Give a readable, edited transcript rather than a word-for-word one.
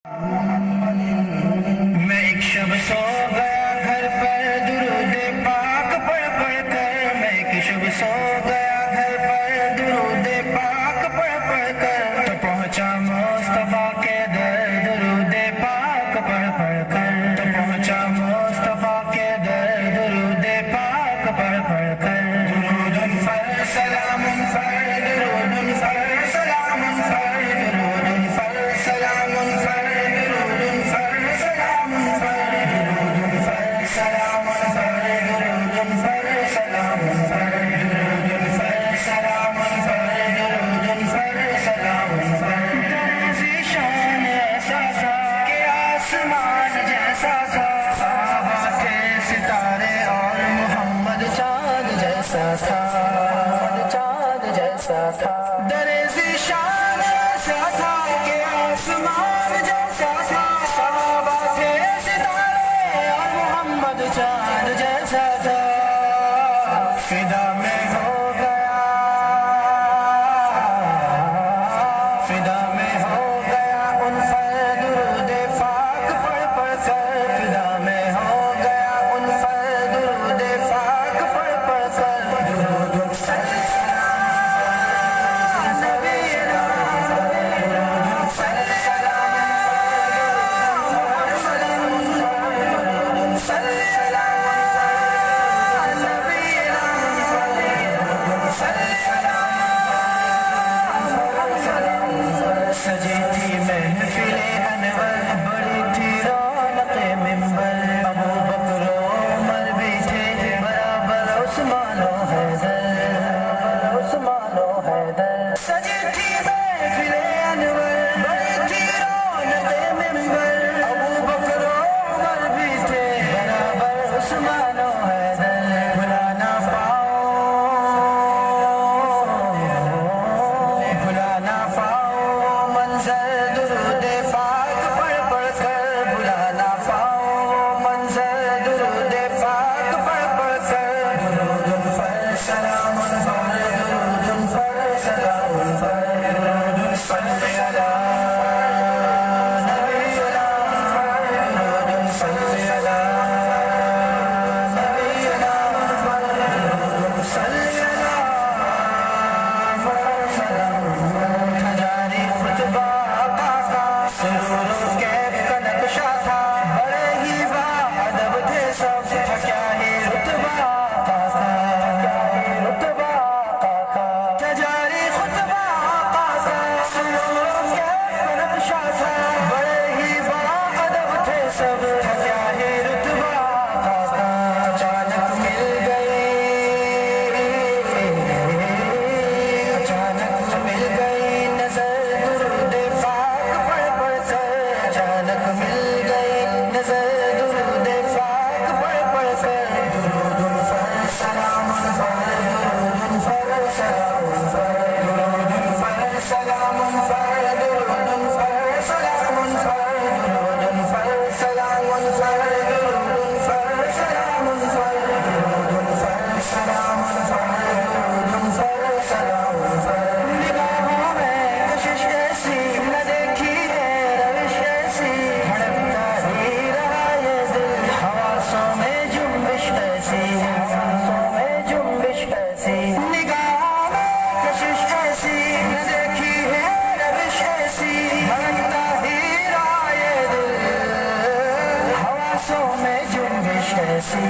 میں ایک شب سو گیا گھر پر درود پاک پڑھ پڑھ کر، میں ایک شب سو گیا گھر پر درود پاک پڑھ پڑھ کر، تو پہنچا مصطفیٰ کے در درود پاک پڑھ پڑھ کر، تو پہنچا مصطفیٰ کے در درود پاک پڑھ پڑھ کر، درود فر سلام فر درود فر سلام فر درود فر سلام فر چاند جیسا تھا، درزی شان ایسا تھا کہ آسمان جیسا تھا، صحابہ تھے ستارے اور محمد چاند جیسا تھا، فدا میں ہو گیا، فدا میں ہو گیا ان پر درود پاک پڑھ پڑھ کر، فدا میں ہو گیا ان پر درود پاک پڑھ پڑھ کر، درود سجی تھی محفل انور، بڑی تھی رونق منبر، ابو بکر و عمر بھی تھے برابر عثمان و حیدر، عثمان و حیدر، سجی تھی محفل انور، بڑی تھی رونق منبر، ابو بکر و عمر بھی تھے برابر عثمان و حیدر، بھلا نہ پاؤ، بھلا نہ پاؤ منظر درود پاک پڑھ پڑھ کر، بھلا نہ پاؤ منظر درود پاک پڑھ پڑھ کر، درود پر سلام پر درود پر سلام پر درود صلی علی نبی درود صلی علی نبی درود صلی علی ہزاری خطبہ سرور و کیف کا نقشہ تھا، بڑے ہی باادب تھے سب، تھا کیا ہی رتبہ آقا کا، کیا ہی رتبہ آقا کا، تجاری خطبہ آقا کا، سرور و کیف کا نقشہ تھا، بڑے ہی باادب تھے سب، تھا کیا ہی رتبہ آقا کا، اچانک مل گئی، اچانک مل گئی نظر درود پاک پڑھ پڑھ کر، اچانک مل گئی نظر درود پاک پڑھ پڑھ کر، درود پر سلام پر درود پر سلام پر درود پر سلام پر درود پر سلام پر درود پر سلام پر درود پر سلام پر درود پر سلام پر درود پر سلام پر، نگاہوں میں کشش ایسی نہ دیکھی ہے روش ایسی، دھڑکتا ہی رہا یہ دل، حواسوں میں جنبش ایسی، حواسوں میں جنبش ایسی، نگاہوں میں کشش ایسی نہ دیکھی ہے روش ایسی، دھڑکتا ہی رہا یہ دل، حواسوں میں جنبش ایسی،